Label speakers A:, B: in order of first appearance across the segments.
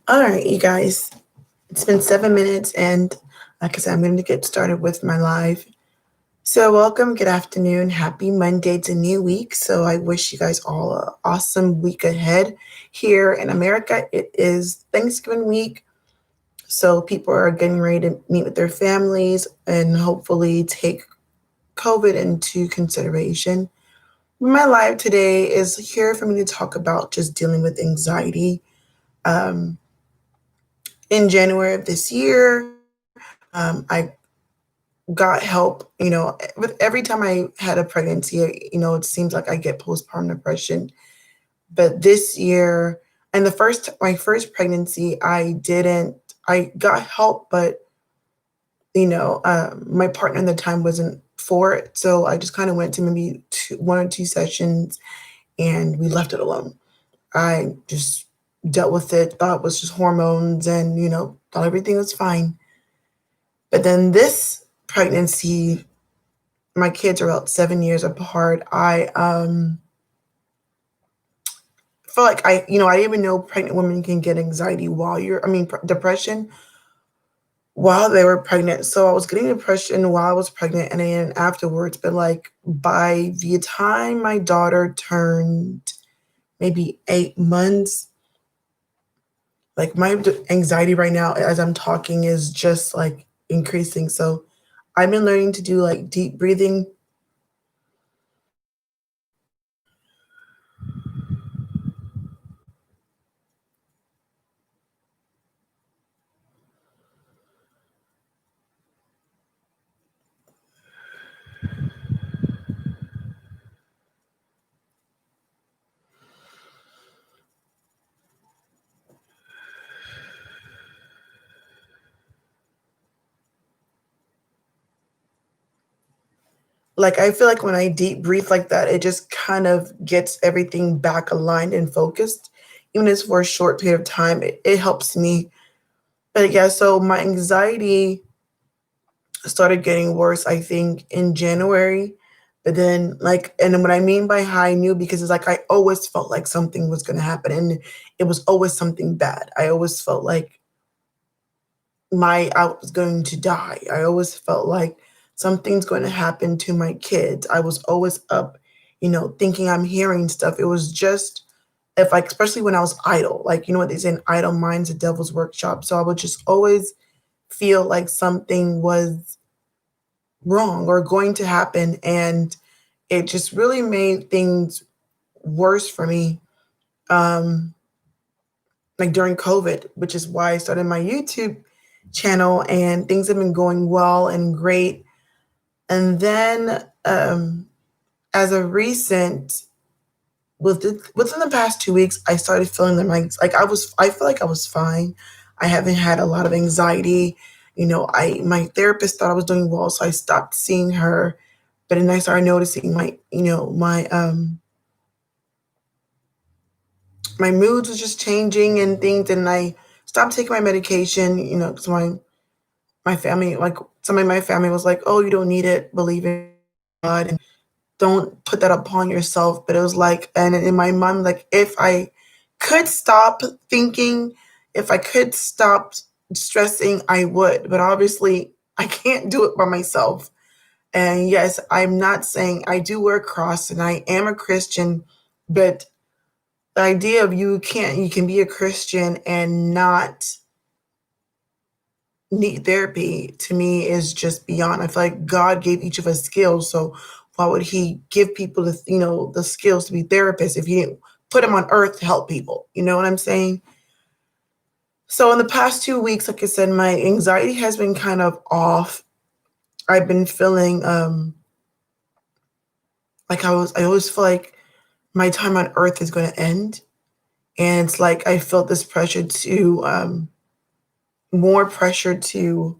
A: All right, you guys. It's been 7 minutes, and like I said, I'm going to get started with my live. So, welcome, good afternoon, happy Monday. It's a new week. So, I wish you guys all an awesome week ahead. Here in America, it is Thanksgiving week. So, people are getting ready to meet with their families and hopefully take COVID into consideration. My live today is here for me to talk about just dealing with anxiety. Um, in January of this year, I got help. With every time I had a pregnancy, it seems like I get postpartum depression. But this year, and my first pregnancy, I didn't. I got help, but my partner at the time wasn't for it, so I just kind of went to maybe one or two sessions, and we left it alone. I just dealt with it, thought it was just hormones, and thought everything was fine. But then this pregnancy, my kids are about 7 years apart. I feel like I didn't even know pregnant women can get anxiety depression while they were pregnant. So I was getting depression while I was pregnant and then afterwards. But like by the time my daughter turned maybe 8 months, like my anxiety right now as I'm talking is just like increasing. So I've been learning to do like deep breathing. Like I feel like when I deep breathe like that, it just kind of gets everything back aligned and focused. Even if it's for a short period of time, it helps me. But yeah, so my anxiety started getting worse, I think, in January. But then, like, and then what I mean by how I knew, because it's like I always felt like something was going to happen, and it was always something bad. I always felt like I was going to die. I always felt like something's going to happen to my kids. I was always up, thinking I'm hearing stuff. It was just if like especially when I was idle, like what they say, in idle minds, the devil's workshop. So I would just always feel like something was wrong or going to happen, and it just really made things worse for me. Um, like during COVID, which is why I started my YouTube channel, and things have been going well and great. And then, as of recent, within the past 2 weeks, I started feeling like I feel like I was fine. I haven't had a lot of anxiety. My therapist thought I was doing well, so I stopped seeing her. But then I started noticing my moods was just changing and things, and I stopped taking my medication. Because my family, like somebody in my family, was like, "Oh, you don't need it. Believe in God and don't put that upon yourself." But it was like, and in my mind, like if I could stop thinking, if I could stop stressing, I would. But obviously, I can't do it by myself. And yes, I'm not saying I do wear a cross and I am a Christian, but the idea of you can be a Christian and not need therapy to me is just beyond. I feel like God gave each of us skills, so why would He give people the skills to be therapists if He didn't put them on earth to help people? You know what I'm saying? So in the past 2 weeks, like I said, my anxiety has been kind of off. I've been feeling like I always feel like my time on earth is going to end, and it's like I felt this pressure to more pressure to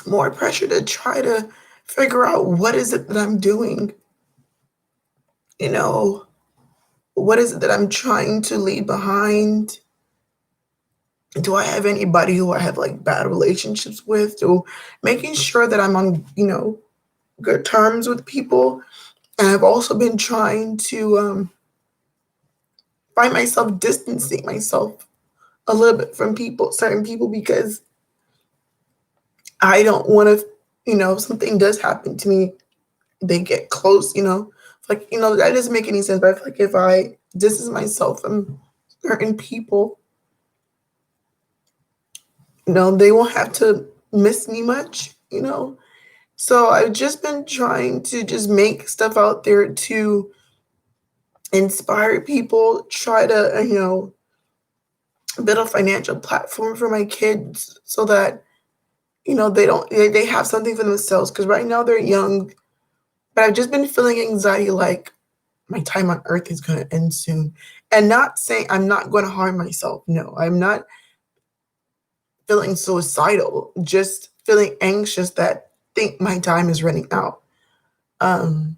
A: more pressure to try to figure out what is it that I'm doing, you know, what is it that I'm trying to leave behind? Do I have anybody who I have like bad relationships with? To making sure that I'm on, good terms with people. And I've also been trying to find myself distancing myself a little bit from people, certain people, because I don't want to, if something does happen to me, they get close, like, that doesn't make any sense. But I feel like if I distance myself from certain people, they won't have to miss me much. So I've just been trying to just make stuff out there to inspire people, try to, build a financial platform for my kids so that, they have something for themselves. Because right now they're young, but I've just been feeling anxiety like my time on earth is going to end soon. And not saying I'm not going to harm myself. No, I'm not feeling suicidal, just feeling anxious that think my time is running out. Um,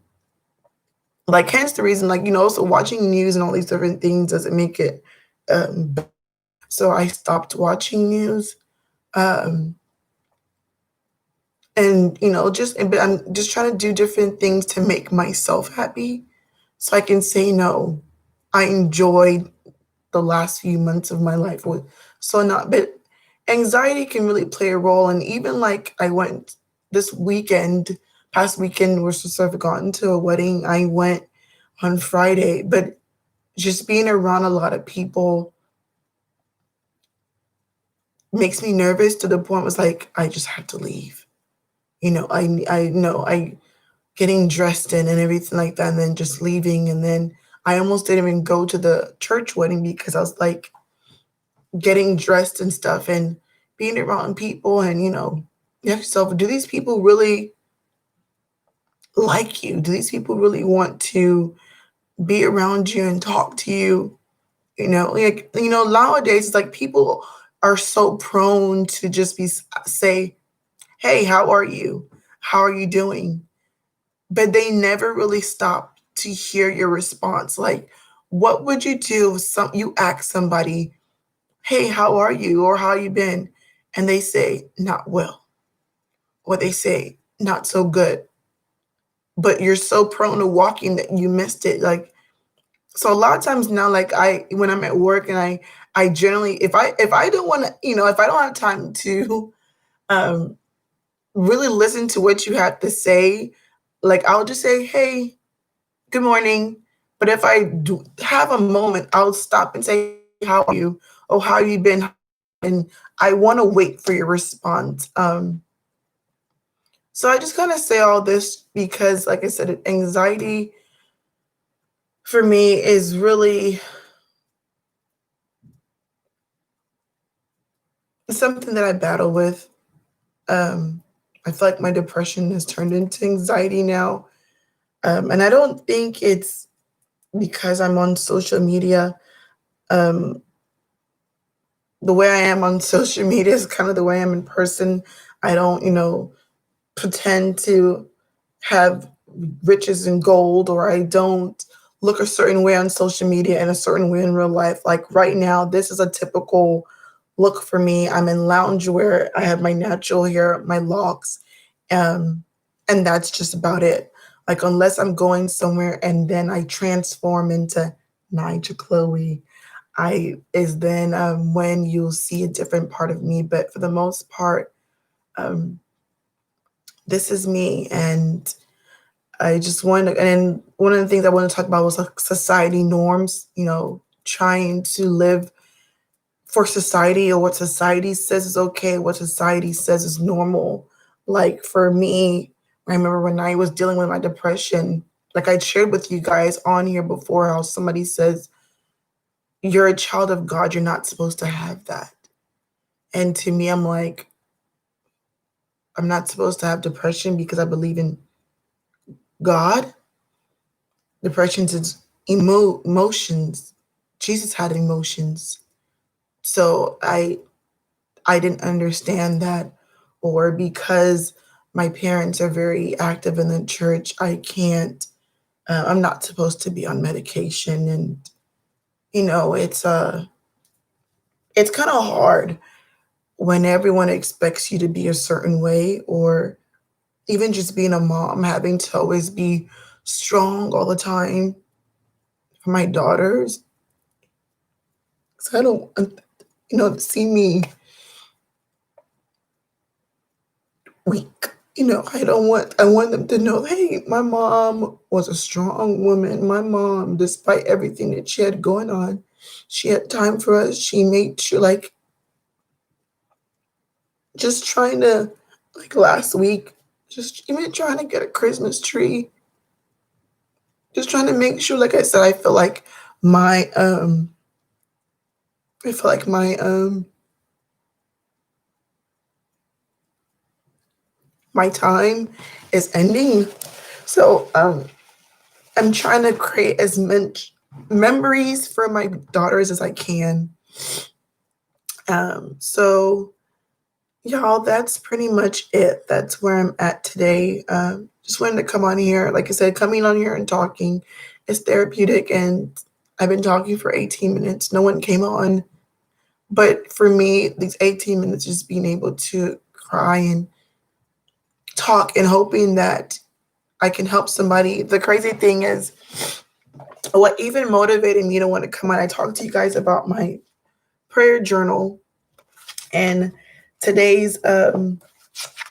A: like hence the reason, like, also watching news and all these different things doesn't make it better. So I stopped watching news. Um, and but I'm just trying to do different things to make myself happy so I can say no. I enjoyed the last few months of my life with so not but anxiety can really play a role. And even like I went this weekend past weekend, we're supposed to have gotten to a wedding. I went on Friday, but just being around a lot of people makes me nervous to the point was like I just have to leave. I know I getting dressed in and everything like that, and then just leaving. And then I almost didn't even go to the church wedding because I was like getting dressed and stuff and being around people. And you ask yourself, do these people really like you? Do these people really want to be around you and talk to you? Like, nowadays it's like people are so prone to just say, hey, how are you? How are you doing? But they never really stop to hear your response. Like, what would you do if you ask somebody, hey, how are you? Or how you been? And they say, not well. Or they say, not so good. But you're so prone to walking that you missed it. Like, so a lot of times now, like when I'm at work and I generally, if I don't want to, if I don't have time to um, really listen to what you have to say, like I'll just say, hey, good morning. But if I do have a moment, I'll stop and say, how are you? Oh, how you been? And I want to wait for your response. So I just kind of say all this because, like I said, anxiety for me is really something that I battle with. Um, I feel like my depression has turned into anxiety now. And I don't think it's because I'm on social media. Um, the way I am on social media is kind of the way I am in person. I don't, pretend to have riches and gold, or I don't look a certain way on social media and a certain way in real life. Like right now, this is a typical look for me. I'm in loungewear. I have my natural hair, my locks, um, and that's just about it. Like unless I'm going somewhere and then I transform into Nigel Chloe, I is then when you'll see a different part of me. But for the most part, um, this is me. And I just wanted to, and one of the things I wanted to talk about was like society norms, trying to live for society or what society says is okay, what society says is normal. Like for me, I remember when I was dealing with my depression, like I shared with you guys on here before, how somebody says, you're a child of God, you're not supposed to have that. And to me, I'm like, I'm not supposed to have depression because I believe in God. Depression is emotions. Jesus had emotions. So I didn't understand that. Or because my parents are very active in the church, I can't I'm not supposed to be on medication. And it's kind of hard when everyone expects you to be a certain way, or even just being a mom, having to always be strong all the time for my daughters. So I don't want, to see me weak. I want them to know, hey, my mom was a strong woman. My mom, despite everything that she had going on, she had time for us. She made sure, like, just trying to, like last week, just even trying to get a Christmas tree, just trying to make sure, like I said, my, I feel like my time is ending. So, I'm trying to create as much memories for my daughters as I can. So y'all, that's pretty much it. That's where I'm at today. Just wanted to come on here. Like I said, coming on here and talking is therapeutic, and I've been talking for 18 minutes. No one came on. But for me, these 18 minutes, just being able to cry and talk and hoping that I can help somebody. The crazy thing is, what even motivated me to want to come on, I talked to you guys about my prayer journal, and today's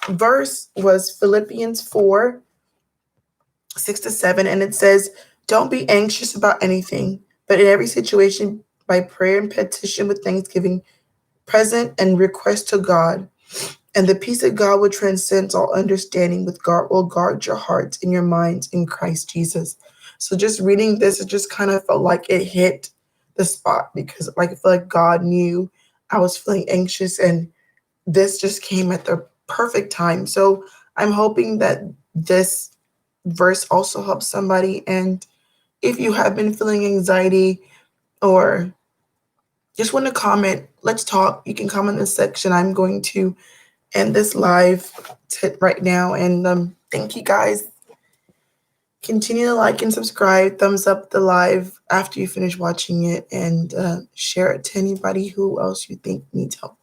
A: verse was Philippians 4:6-7, and it says, "Don't be anxious about anything, but in every situation, by prayer and petition with thanksgiving, present and request to God, and the peace of God, which transcends all understanding, with God will guard your hearts and your minds in Christ Jesus." So just reading this, it just kind of felt like it hit the spot, because like I feel like God knew I was feeling anxious, and this just came at the perfect time. So I'm hoping that this verse also helps somebody. And if you have been feeling anxiety or just want to comment, let's talk. You can comment in the section. I'm going to end this live right now. And thank you guys. Continue to like and subscribe. Thumbs up the live after you finish watching it, and share it to anybody who else you think needs help.